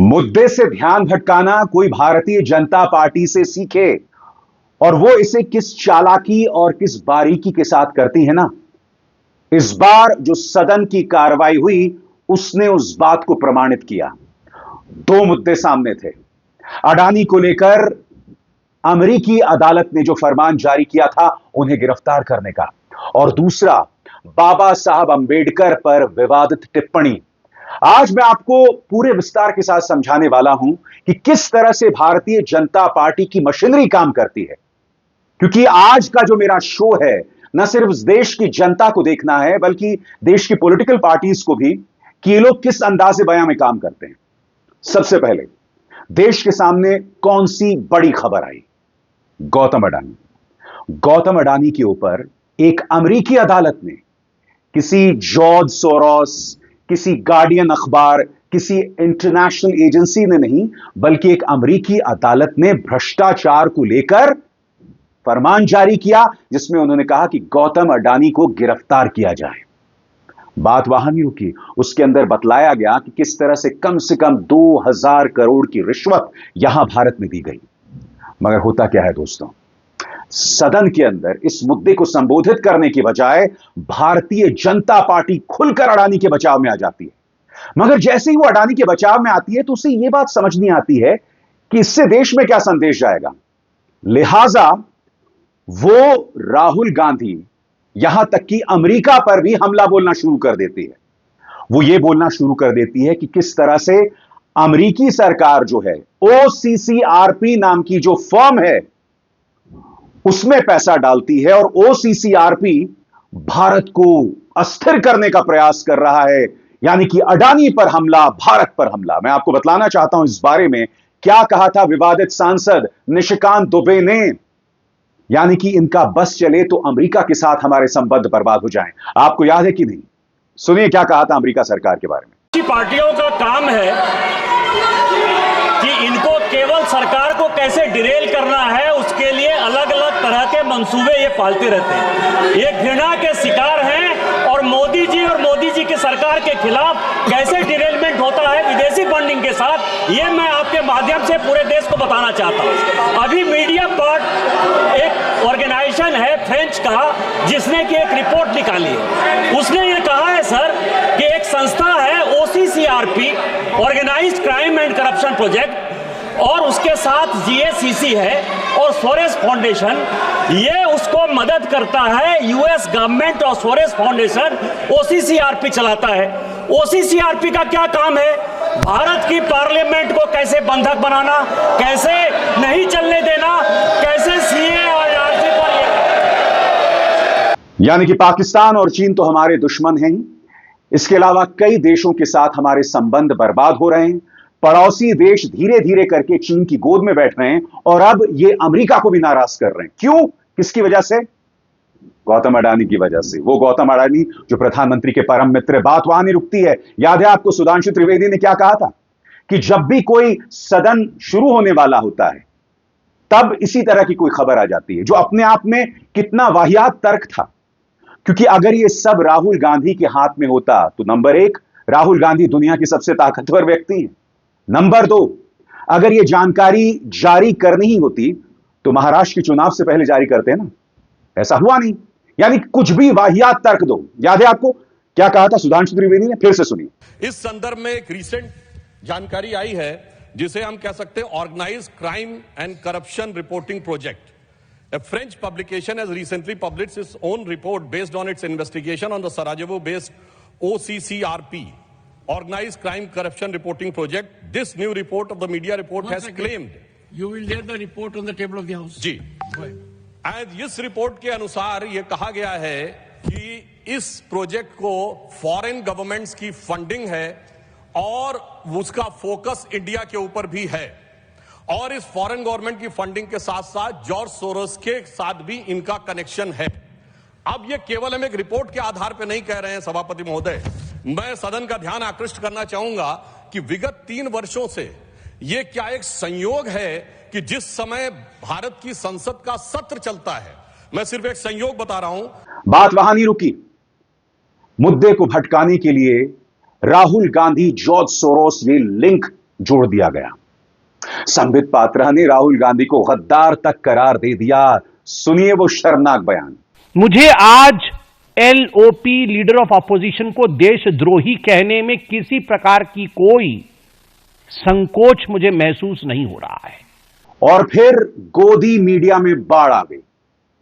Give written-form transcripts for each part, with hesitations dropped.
मुद्दे से ध्यान भटकाना कोई भारतीय जनता पार्टी से सीखे, और वो इसे किस चालाकी और किस बारीकी के साथ करती है ना। इस बार जो सदन की कार्रवाई हुई उसने उस बात को प्रमाणित किया। दो मुद्दे सामने थे। अडानी को लेकर अमेरिकी अदालत ने जो फरमान जारी किया था उन्हें गिरफ्तार करने का, और दूसरा बाबा साहब अंबेडकर पर विवादित टिप्पणी। आज मैं आपको पूरे विस्तार के साथ समझाने वाला हूं कि किस तरह से भारतीय जनता पार्टी की मशीनरी काम करती है। क्योंकि आज का जो मेरा शो है न सिर्फ इस देश की जनता को देखना है बल्कि देश की पॉलिटिकल पार्टीज को भी कि ये लोग किस अंदाजे बयां में काम करते हैं। सबसे पहले देश के सामने कौन सी बड़ी खबर आई? गौतम अडानी के ऊपर एक अमेरिकी अदालत ने, किसी जॉर्ज सोरोस, किसी गार्डियन अखबार, किसी इंटरनेशनल एजेंसी ने नहीं बल्कि एक अमेरिकी अदालत ने भ्रष्टाचार को लेकर फरमान जारी किया, जिसमें उन्होंने कहा कि गौतम अडानी को गिरफ्तार किया जाए। बात वहां नहीं रुकी, उसके अंदर बतलाया गया कि किस तरह से कम 2000 करोड़ की रिश्वत यहां भारत में दी गई। मगर होता क्या है दोस्तों, सदन के अंदर इस मुद्दे को संबोधित करने की बजाय भारतीय जनता पार्टी खुलकर अडानी के बचाव में आ जाती है। मगर जैसे ही वो अडानी के बचाव में आती है तो उसे यह बात समझ नहीं आती है कि इससे देश में क्या संदेश जाएगा। लिहाजा वो राहुल गांधी यहां तक कि अमेरिका पर भी हमला बोलना शुरू कर देती है। वो ये बोलना शुरू कर देती है कि किस तरह से अमेरिकी सरकार जो है, OCCRP नाम की जो फर्म है, उसमें पैसा डालती है, और OCCRP भारत को अस्थिर करने का प्रयास कर रहा है। यानी कि अडानी पर हमला, भारत पर हमला। मैं आपको बतलाना चाहता हूं इस बारे में क्या कहा था विवादित सांसद निशिकांत दुबे ने। यानी कि इनका बस चले तो अमेरिका के साथ हमारे संबंध बर्बाद हो जाएं। आपको याद है कि नहीं? सुनिए क्या कहा था अमेरिका सरकार के बारे में। पार्टियों का काम है कि इनको केवल सरकार को कैसे डिरेल करना है, उसके लिए अलग अलग तरह के मंसूबे ये पालते रहते हैं। ये घृणा के शिकार हैं, और मोदी जी की सरकार के खिलाफ कैसे डिरेलमेंट होता है विदेशी फंडिंग के साथ, ये मैं आपके माध्यम से पूरे देश को बताना चाहता हूँ। अभी मीडिया पार्ट एक ऑर्गेनाइजेशन है फ्रेंच का, जिसने की एक रिपोर्ट निकाली है। उसने ये कहा है सर कि एक संस्था है OCCRP, organised crime and corruption project, और उसके साथ GACC है और सोरेस फाउंडेशन, ये उसको मदद करता है। US गवर्नमेंट और सोरेस फाउंडेशन OCCRP चलाता है। OCCRP का क्या काम है? भारत की पार्लियामेंट को कैसे बंधक बनाना, कैसे नहीं चलने देना, कैसे CA और RC पर। यानी कि पाकिस्तान और चीन तो हमारे दुश्मन हैं ही, इसके अलावा कई देशों के साथ हमारे संबंध बर्बाद हो रहे हैं। पड़ोसी देश धीरे धीरे करके चीन की गोद में बैठ रहे हैं, और अब ये अमेरिका को भी नाराज कर रहे हैं। क्यों? किसकी वजह से? गौतम अडानी की वजह से। वो गौतम अडानी जो प्रधानमंत्री के परम मित्र। बात वहां नहीं रुकती है। याद है आपको सुधांशु त्रिवेदी ने क्या कहा था कि जब भी कोई सदन शुरू होने वाला होता है तब इसी तरह की कोई खबर आ जाती है, जो अपने आप में कितना वाहियात तर्क था। क्योंकि अगर ये सब राहुल गांधी के हाथ में होता तो नंबर 1, राहुल गांधी दुनिया की सबसे ताकतवर व्यक्ति है। नंबर 2, अगर ये जानकारी जारी करनी ही होती तो महाराष्ट्र के चुनाव से पहले जारी करते हैं ना। ऐसा हुआ नहीं। यानी कुछ भी वाहियात तर्क दो। याद है आपको क्या कहा था सुधांशु त्रिवेदी ने? फिर से सुनिए। इस संदर्भ में एक रीसेंट जानकारी आई है जिसे हम कह सकते हैं organised crime and corruption reporting project. A French publication has recently published its own report based on its investigation on the Sarajevo-based OCCRP, Organized Crime Corruption Reporting Project. This new report of the media report has claimed. You will lay the report on the table of the House. जी। And इस report के अनुसार ये कहा गया है कि इस प्रोजेक्ट को फॉरेन गवर्नमेंट्स की फंडिंग है, और उसका फोकस इंडिया के ऊपर भी है। और इस फॉरेन गवर्नमेंट की फंडिंग के साथ साथ जॉर्ज सोरोस के साथ भी इनका कनेक्शन है। अब ये केवल हम एक रिपोर्ट के आधार पर नहीं कह रहे हैं सभापति महोदय। मैं सदन का ध्यान आकृष्ट करना चाहूंगा कि विगत 3 वर्षों से ये क्या एक संयोग है कि जिस समय भारत की संसद का सत्र चलता है, मैं सिर्फ एक संयोग बता रहा हूं। बात वहां नहीं रुकी। मुद्दे को भटकाने के लिए राहुल गांधी, जॉर्ज सोरोस, ये लिंक जोड़ दिया गया। संबित पात्रा ने राहुल गांधी को गद्दार तक करार दे दिया। सुनिए वो शर्मनाक बयान। मुझे आज एलओपी लीडर ऑफ अपोजिशन को देशद्रोही कहने में किसी प्रकार की कोई संकोच मुझे महसूस नहीं हो रहा है। और फिर गोदी मीडिया में बाढ़ आ गई।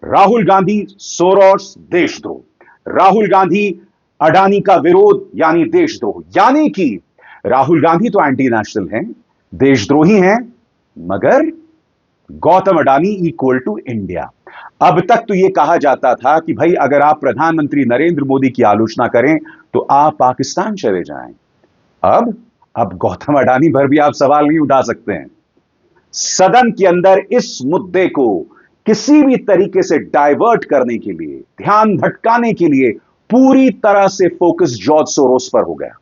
राहुल गांधी सोरोस देशद्रोह, राहुल गांधी अडानी का विरोध यानी देशद्रोह, यानी कि राहुल गांधी तो एंटी नेशनल हैं, देशद्रोही हैं, मगर Gautam Adani equal to India. अब तक तो यह कहा जाता था कि भाई अगर आप प्रधानमंत्री नरेंद्र मोदी की आलोचना करें तो आप पाकिस्तान चले जाएं। अब गौतम अडानी पर भी आप सवाल नहीं उठा सकते हैं। सदन के अंदर इस मुद्दे को किसी भी तरीके से डाइवर्ट करने के लिए, ध्यान भटकाने के लिए पूरी तरह से फोकस जॉर्ज सोरोस पर हो गया।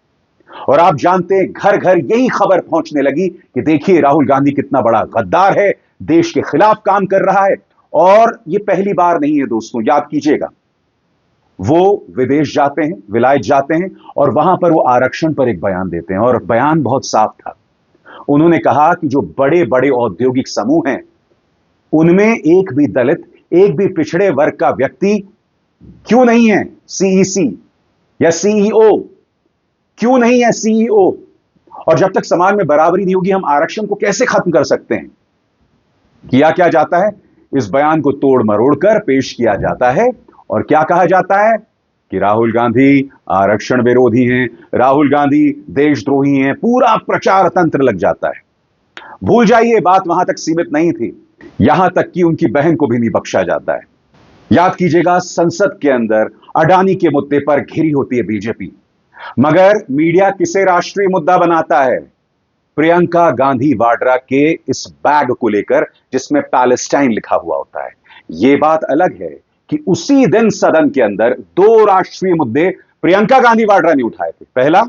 और आप जानते हैं घर घर यही खबर पहुंचने लगी कि देखिए राहुल गांधी कितना बड़ा गद्दार है, देश के खिलाफ काम कर रहा है। और यह पहली बार नहीं है दोस्तों, याद कीजिएगा, वो विदेश जाते हैं, विलायत जाते हैं और वहां पर वो आरक्षण पर एक बयान देते हैं और बयान बहुत साफ था। उन्होंने कहा कि जो बड़े बड़े औद्योगिक समूह हैं उनमें एक भी दलित, एक भी पिछड़े वर्ग का व्यक्ति क्यों नहीं है सीईसी या सीईओ, क्यों नहीं है सीईओ। और जब तक समाज में बराबरी नहीं होगी हम आरक्षण को कैसे खत्म कर सकते हैं। किया क्या जाता है, इस बयान को तोड़ मरोड़ कर पेश किया जाता है और क्या कहा जाता है कि राहुल गांधी आरक्षण विरोधी हैं, राहुल गांधी देशद्रोही हैं, पूरा प्रचार तंत्र लग जाता है। भूल जाइए बात वहां तक सीमित नहीं थी, यहां तक कि उनकी बहन को भी नहीं बख्शा जाता है। याद कीजिएगा संसद के अंदर अडानी के मुद्दे पर घिरी होती है बीजेपी, मगर मीडिया किसे राष्ट्रीय मुद्दा बनाता है, प्रियंका गांधी वाड्रा के इस बैग को लेकर जिसमें पैलेस्टाइन लिखा हुआ होता है। यह बात अलग है कि उसी दिन सदन के अंदर दो राष्ट्रीय मुद्दे प्रियंका गांधी वाड्रा ने उठाए थे। पहला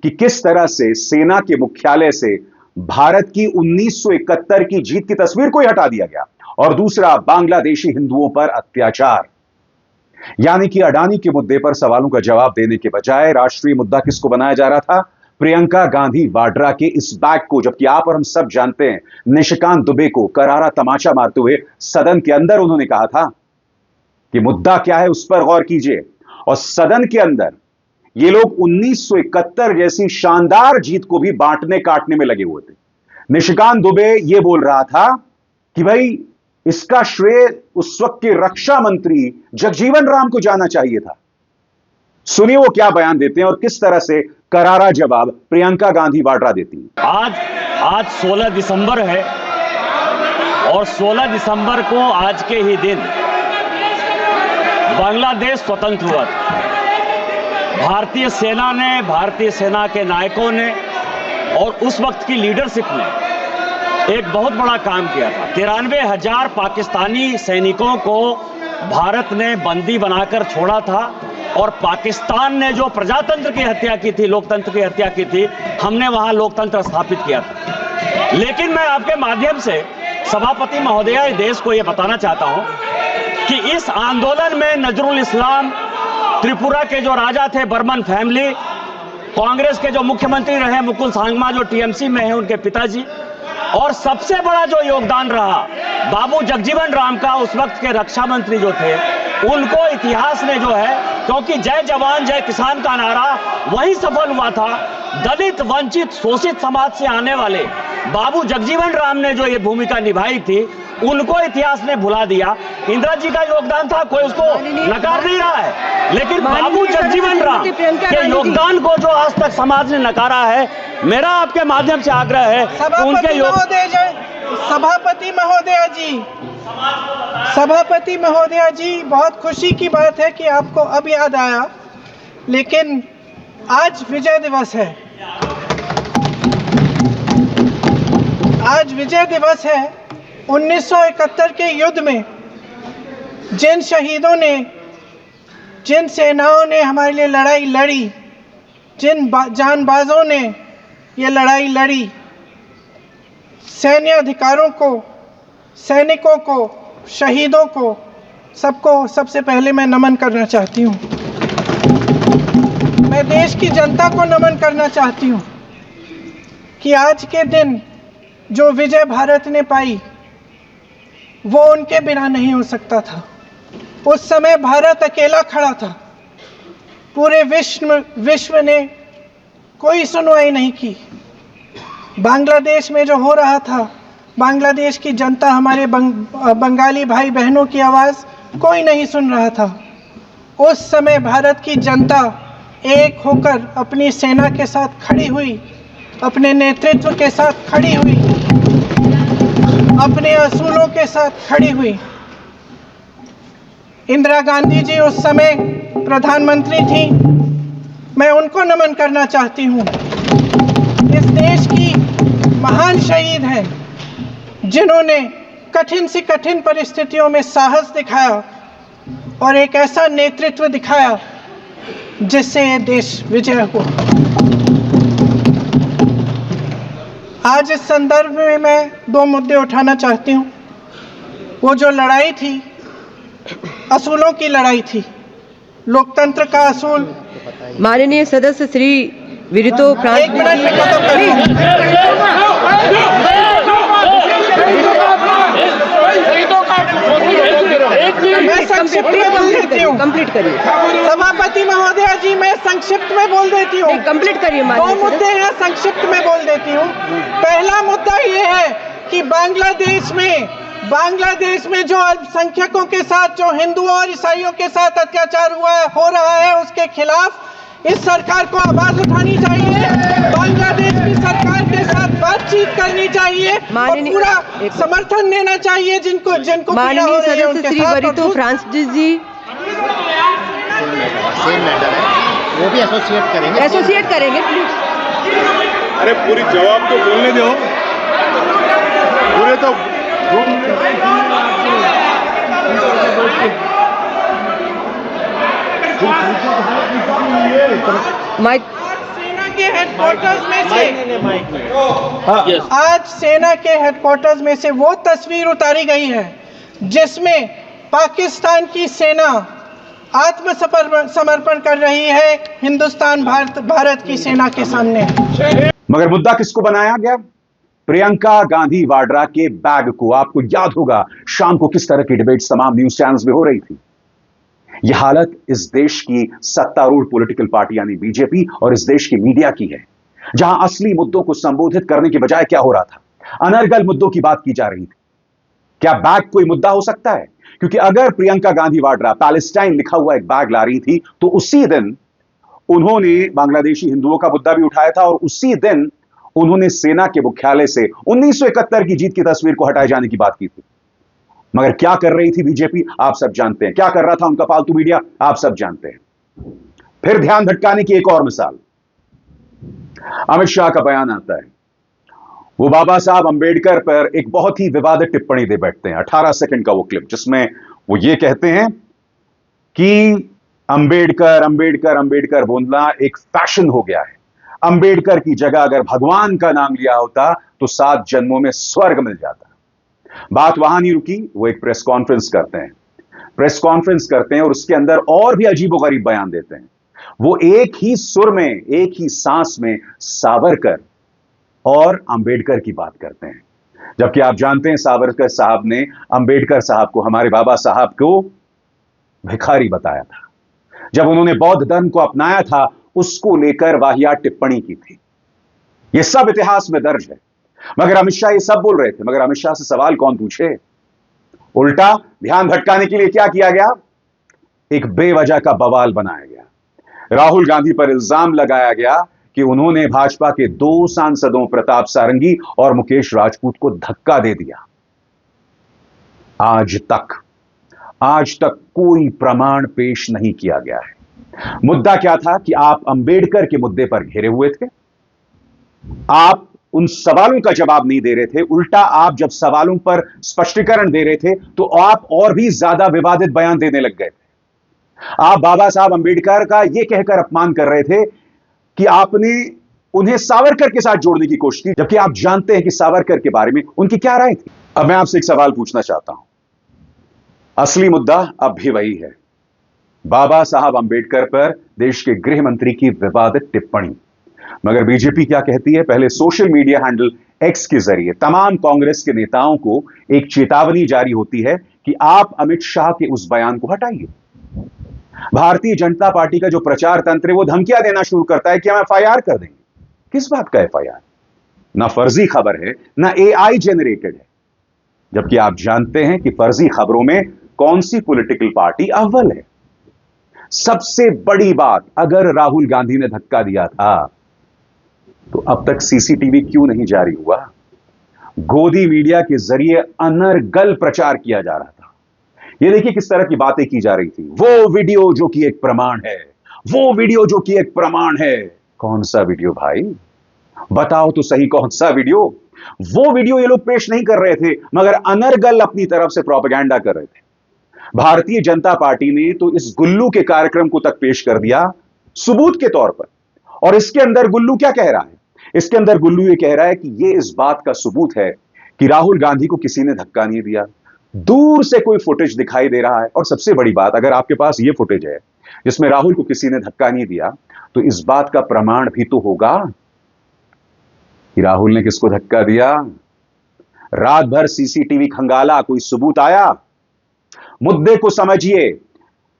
कि किस तरह से सेना के मुख्यालय से भारत की 1971 की जीत की तस्वीर को ही हटा दिया गया, और दूसरा बांग्लादेशी हिंदुओं पर अत्याचार। यानी कि अडानी के मुद्दे पर सवालों का जवाब देने के बजाय राष्ट्रीय मुद्दा किसको बनाया जा रहा था, प्रियंका गांधी वाड्रा के इस बैग को। जबकि आप और हम सब जानते हैं निशिकांत दुबे को करारा तमाचा मारते हुए सदन के अंदर उन्होंने कहा था कि मुद्दा क्या है उस पर गौर कीजिए। और सदन के अंदर ये लोग 1971 जैसी शानदार जीत को भी बांटने काटने में लगे हुए थे। निशिकांत दुबे ये बोल रहा था कि भाई इसका श्रेय उस वक्त के रक्षा मंत्री जगजीवन राम को जाना चाहिए था। सुनिए वो क्या बयान देते हैं और किस तरह से करारा जवाब प्रियंका गांधी वाड्रा देती है। आज 16 दिसंबर है और 16 दिसंबर को आज के ही दिन बांग्लादेश स्वतंत्र हुआ था। भारतीय सेना ने, भारतीय सेना के नायकों ने और उस वक्त की लीडरशिप ने एक बहुत बड़ा काम किया था। 93,000 पाकिस्तानी सैनिकों को भारत ने बंदी बनाकर छोड़ा था और पाकिस्तान ने जो प्रजातंत्र की हत्या की थी, लोकतंत्र की हत्या की थी, हमने वहां लोकतंत्र स्थापित किया था। लेकिन मैं आपके माध्यम से सभापति महोदया देश को यह बताना चाहता हूं कि इस आंदोलन में नजरुल इस्लाम, त्रिपुरा के जो राजा थे बर्मन फैमिली, कांग्रेस के जो मुख्यमंत्री रहे मुकुल सांगमा जो टीएमसी में है उनके पिताजी, और सबसे बड़ा जो योगदान रहा बाबू जगजीवन राम का, उस वक्त के रक्षा मंत्री जो थे, उनको इतिहास ने जो है, क्योंकि जय जवान जय किसान का नारा वही सफल हुआ था। दलित, वंचित, शोषित समाज से आने वाले बाबू जगजीवन राम ने जो ये भूमिका निभाई थी उनको इतिहास ने भुला दिया। इंदिरा जी का योगदान था, कोई उसको नकार नहीं रहा है, लेकिन बाबू जगजीवन राम के योगदान को जो आज तक समाज ने नकारा है, मेरा आपके माध्यम से आग्रह है कि उनके सभापति महोदया जी, बहुत खुशी की बात है कि आपको अब याद आया, लेकिन आज विजय दिवस है। आज विजय दिवस है। 1971 के युद्ध में जिन शहीदों ने, जिन सेनाओं ने हमारे लिए लड़ाई लड़ी, जिन जानबाजों ने ये लड़ाई लड़ी, सैन्य अधिकारों को, सैनिकों को, शहीदों को, सबको सबसे पहले मैं नमन करना चाहती हूँ। मैं देश की जनता को नमन करना चाहती हूँ। कि आज के दिन जो विजय भारत ने पाई वो उनके बिना नहीं हो सकता था। उस समय भारत अकेला खड़ा था, पूरे विश्व ने कोई सुनवाई नहीं की। बांग्लादेश में जो हो रहा था, बांग्लादेश की जनता, हमारे बंगाली भाई बहनों की आवाज़ कोई नहीं सुन रहा था। उस समय भारत की जनता एक होकर अपनी सेना के साथ खड़ी हुई, अपने नेतृत्व के साथ खड़ी हुई, अपने असूलों के साथ खड़ी हुई। इंदिरा गांधी जी उस समय प्रधानमंत्री थी, मैं उनको नमन करना चाहती हूँ। इस देश की महान शहीद हैं जिन्होंने कठिन से कठिन परिस्थितियों में साहस दिखाया और एक ऐसा नेतृत्व दिखाया जिससे ये देश विजय हुआ। आज इस संदर्भ में मैं दो मुद्दे उठाना चाहती हूँ। वो जो लड़ाई थी, असूलों की लड़ाई थी, लोकतंत्र का असूल। माननीय सदस्य श्री विरितो फ्रांस एक मिनट में खत्म मैं संक्षिप्त में बोल देती हूँ। कंप्लीट करिए सभापति महोदया जी, मैं संक्षिप्त में बोल देती हूँ। कंप्लीट करिए। दो मुद्दे हैं, संक्षिप्त में बोल देती हूँ। पहला मुद्दा ये है कि बांग्लादेश में जो अल्पसंख्यकों के साथ, जो हिंदुओं और ईसाइयों के साथ अत्याचार हो रहा है, उसके खिलाफ इस सरकार को आवाज उठानी चाहिए। बांग्लादेश की सरकार के साथ बातचीत करनी चाहिए और पूरा समर्थन देना चाहिए जिनको माननीय सदस्य श्री वरितो फ्रांस जी सेम मैटर है, वो भी एसोसिएट करेंगे प्लीज। अरे पूरी जवाब तो बोलने दो, पूरे तो माइक। सेना के हेडक्वार्टर्स में से आज सेना के हेडक्वार्टर्स में से वो तस्वीर उतारी गई है जिसमें पाकिस्तान की सेना आत्मसमर्पण कर रही है हिंदुस्तान भारत की सेना के सामने। मगर मुद्दा किसको बनाया गया? प्रियंका गांधी वाड्रा के बैग को। आपको याद होगा शाम को किस तरह की डिबेट्स तमाम न्यूज चैनल्स में हो रही थी। यह हालत इस देश की सत्तारूढ़ पॉलिटिकल पार्टी यानी बीजेपी और इस देश की मीडिया की है, जहां असली मुद्दों को संबोधित करने के बजाय क्या हो रहा था, अनर्गल मुद्दों की बात की जा रही थी। क्या बैग कोई मुद्दा हो सकता है? क्योंकि अगर प्रियंका गांधी वाड्रा पैलेस्टाइन लिखा हुआ एक बैग ला रही थी तो उसी दिन उन्होंने बांग्लादेशी हिंदुओं का मुद्दा भी उठाया था और उसी दिन उन्होंने सेना के मुख्यालय से 1971 की जीत की तस्वीर को हटाए जाने की बात की थी। मगर क्या कर रही थी बीजेपी, आप सब जानते हैं। क्या कर रहा था उनका पालतू मीडिया, आप सब जानते हैं। फिर ध्यान भटकाने की एक और मिसाल, अमित शाह का बयान आता है। वो बाबा साहब अंबेडकर पर एक बहुत ही विवादित टिप्पणी दे बैठते हैं, 18 सेकंड का वो क्लिप, जिसमें वो ये कहते हैं कि अंबेडकर अंबेडकर अंबेडकर बोलना एक फैशन हो गया है। अंबेडकर की जगह अगर भगवान का नाम लिया होता तो 7 जन्मों में स्वर्ग मिल जाता। बात वहां नहीं रुकी, वो एक प्रेस कॉन्फ्रेंस करते हैं और उसके अंदर और भी अजीबोगरीब बयान देते हैं। वो एक ही सुर में, एक ही सांस में सावरकर और अंबेडकर की बात करते हैं, जबकि आप जानते हैं सावरकर साहब ने अंबेडकर साहब को, हमारे बाबा साहब को भिखारी बताया था। जब उन्होंने बौद्ध धर्म को अपनाया था, उसको लेकर वाहियात टिप्पणी की थी। यह सब इतिहास में दर्ज है। मगर अमित शाह ये सब बोल रहे थे, मगर अमित शाह से सवाल कौन पूछे? उल्टा ध्यान भटकाने के लिए क्या किया गया? एक बेवजह का बवाल बनाया गया। राहुल गांधी पर इल्जाम लगाया गया कि उन्होंने भाजपा के 2 सांसदों प्रताप सारंगी और मुकेश राजपूत को धक्का दे दिया। आज तक कोई प्रमाण पेश नहीं किया गया है। मुद्दा क्या था कि आप अंबेडकर के मुद्दे पर घेरे हुए थे, आप उन सवालों का जवाब नहीं दे रहे थे। उल्टा आप जब सवालों पर स्पष्टीकरण दे रहे थे तो आप और भी ज्यादा विवादित बयान देने लग गए थे। आप बाबा साहब अंबेडकर का यह कहकर अपमान कर रहे थे कि आपने उन्हें सावरकर के साथ जोड़ने की कोशिश की, जबकि आप जानते हैं कि सावरकर के बारे में उनकी क्या राय थी। अब मैं आपसे एक सवाल पूछना चाहता हूं। असली मुद्दा अब भी वही है, बाबा साहब अंबेडकर पर देश के गृह मंत्री की विवादित टिप्पणी। मगर बीजेपी क्या कहती है? पहले सोशल मीडिया हैंडल एक्स के जरिए तमाम कांग्रेस के नेताओं को एक चेतावनी जारी होती है कि आप अमित शाह के उस बयान को हटाइए। भारतीय जनता पार्टी का जो प्रचार तंत्र है वो धमकियां देना शुरू करता है कि हम एफआईआर कर देंगे। किस बात का एफआईआर? ना फर्जी खबर है, ना एआई जेनरेटेड है, जबकि आप जानते हैं कि फर्जी खबरों में कौन सी पॉलिटिकल पार्टी अव्वल है। सबसे बड़ी बात, अगर राहुल गांधी ने धक्का दिया था तो अब तक सीसीटीवी क्यों नहीं जारी हुआ? गोदी मीडिया के जरिए अनर्गल प्रचार किया जा रहा था। यह देखिए किस तरह की बातें की जा रही थी। वो वीडियो जो कि एक प्रमाण है, वो वीडियो जो कि एक प्रमाण है। कौन सा वीडियो भाई? बताओ तो सही, कौन सा वीडियो? वो वीडियो ये लोग पेश नहीं कर रहे थे, मगर अनर्गल अपनी तरफ से प्रोपेगेंडा कर रहे थे। भारतीय जनता पार्टी ने तो इस गुल्लू के कार्यक्रम को तक पेश कर दिया सबूत के तौर पर। और इसके अंदर गुल्लू क्या कह रहा है? इसके अंदर गुल्लू ये कह रहा है कि ये इस बात का सबूत है कि राहुल गांधी को किसी ने धक्का नहीं दिया। दूर से कोई फुटेज दिखाई दे रहा है। और सबसे बड़ी बात, अगर आपके पास ये फुटेज है जिसमें राहुल को किसी ने धक्का नहीं दिया, तो इस बात का प्रमाण भी तो होगा कि राहुल ने किसको धक्का दिया। रात भर सीसीटीवी खंगाला, कोई सबूत आया? मुद्दे को समझिए।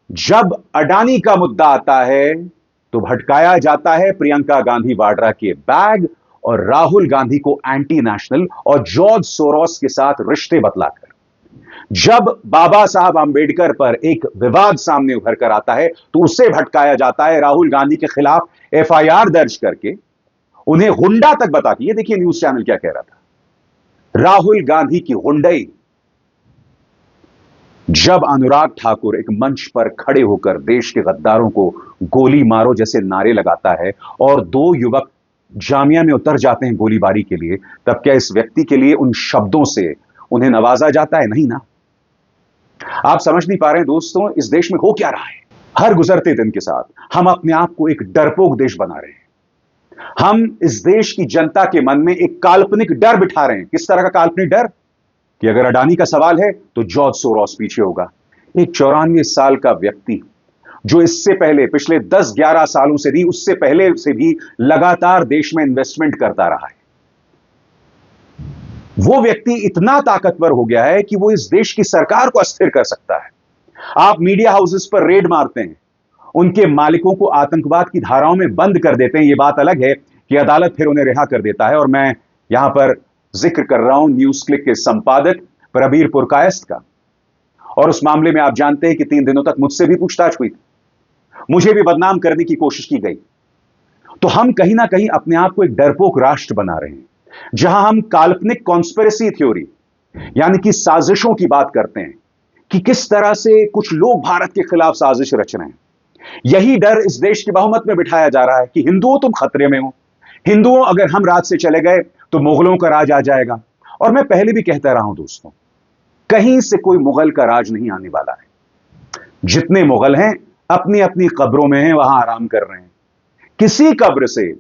जब अडानी का मुद्दा आता है तो भटकाया जाता है प्रियंका गांधी वाड्रा के बैग और राहुल गांधी को एंटी नेशनल और जॉर्ज सोरोस के साथ रिश्ते बतलाकर। जब बाबा साहब अंबेडकर पर एक विवाद सामने उभर कर आता है तो उसे भटकाया जाता है राहुल गांधी के खिलाफ एफआईआर दर्ज करके, उन्हें गुंडा तक बता के। ये देखिए न्यूज चैनल क्या कह रहा था, राहुल गांधी की गुंडई। जब अनुराग ठाकुर एक मंच पर खड़े होकर देश के गद्दारों को गोली मारो जैसे नारे लगाता है और दो युवक जामिया में उतर जाते हैं गोलीबारी के लिए, तब क्या इस व्यक्ति के लिए उन शब्दों से उन्हें नवाजा जाता है? नहीं ना। आप समझ नहीं पा रहे हैं दोस्तों, इस देश में हो क्या रहा है। हर गुजरते दिन के साथ हम अपने आप को एक डरपोक देश बना रहे हैं। हम इस देश की जनता के मन में एक काल्पनिक डर बिठा रहे हैं। किस तरह का काल्पनिक डर? कि अगर अडानी का सवाल है तो जॉर्ज सोरोस पीछे होगा। एक 94 साल का व्यक्ति जो इससे पहले पिछले 10-11 सालों से भी, उससे पहले से भी लगातार देश में इन्वेस्टमेंट करता रहा है। वो व्यक्ति इतना ताकतवर हो गया है कि वो इस देश की सरकार को अस्थिर कर सकता है। आप मीडिया हाउसेस पर रेड मारते हैं, उनके मालिकों को आतंकवाद की धाराओं में बंद कर देते हैं। यह बात अलग है कि अदालत फिर उन्हें रिहा कर देता है। और मैं यहां पर जिक्र कर रहा हूं न्यूज क्लिक के संपादक प्रबीर पुरकायस्त का। और उस मामले में आप जानते हैं कि 3 दिनों तक मुझसे भी पूछताछ हुई थी, मुझे भी बदनाम करने की कोशिश की गई। तो हम कहीं ना कहीं अपने आप को एक डरपोक राष्ट्र बना रहे हैं, जहां हम काल्पनिक कॉन्स्पिरेसी थ्योरी यानी कि साजिशों की बात करते हैं कि किस तरह से कुछ लोग भारत के खिलाफ साजिश रच रहे हैं। यही डर इस देश की बहुमत में बिठाया जा रहा है कि हिंदुओं तुम खतरे में हो, हिंदुओं अगर हम राज से चले गए तो मुगलों का राज आ जाएगा। और मैं पहले भी कहता रहा हूं दोस्तों, कहीं से कोई मुगल का राज नहीं आने वाला है। जितने मुगल हैं अपनी अपनी कब्रों में हैं, वहां आराम कर रहे हैं। किसी कब्र से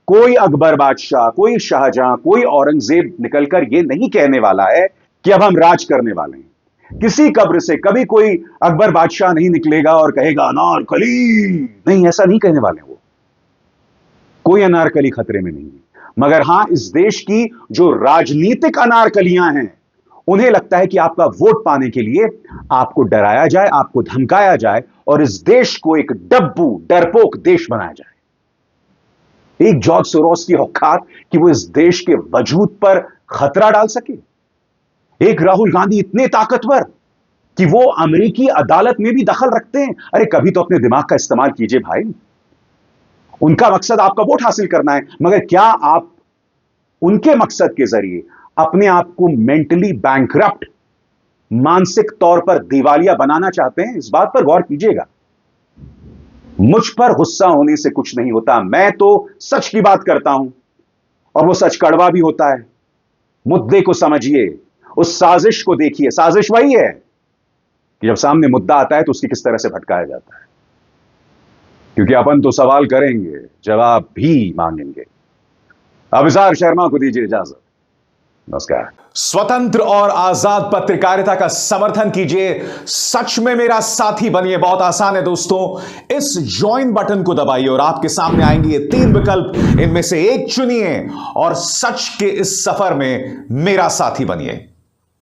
कोई अकबर बादशाह, कोई शाहजहां, कोई औरंगजेब निकलकर यह नहीं कहने वाला है कि अब हम राज करने वाले हैं। किसी कब्र से कभी कोई अकबर बादशाह नहीं निकलेगा और कहेगा अनारकली। नहीं, ऐसा नहीं कहने वाले वो। कोई अनारकली खतरे में नहीं है। मगर हां, इस देश की जो राजनीतिक अनारकलियां हैं, उन्हें लगता है कि आपका वोट पाने के लिए आपको डराया जाए, आपको धमकाया जाए और इस देश को एक डब्बू डरपोक देश बनाया जाए। एक जॉर्ज सोरोस की औकात कि वो इस देश के वजूद पर खतरा डाल सके। एक राहुल गांधी इतने ताकतवर कि वो अमेरिकी अदालत में भी दखल रखते हैं। अरे कभी तो अपने दिमाग का इस्तेमाल कीजिए भाई। उनका मकसद आपका वोट हासिल करना है, मगर क्या आप उनके मकसद के जरिए अपने आप को मेंटली बैंकरप्ट, मानसिक तौर पर दिवालिया बनाना चाहते हैं? इस बात पर गौर कीजिएगा। मुझ पर गुस्सा होने से कुछ नहीं होता, मैं तो सच की बात करता हूं और वो सच कड़वा भी होता है। मुद्दे को समझिए, उस साजिश को देखिए। साजिश वही है कि जब सामने मुद्दा आता है तो उसकी किस तरह से भटकाया जाता है। क्योंकि अपन तो सवाल करेंगे, जवाब भी मांगेंगे। अभिसार शर्मा को दीजिए इजाजत। नमस्कार। स्वतंत्र और आजाद पत्रकारिता का समर्थन कीजिए, सच में मेरा साथी बनिए। बहुत आसान है दोस्तों, इस ज्वाइन बटन को दबाइए और आपके सामने आएंगे ये 3 विकल्प, इनमें से एक चुनिए और सच के इस सफर में मेरा साथी बनिए।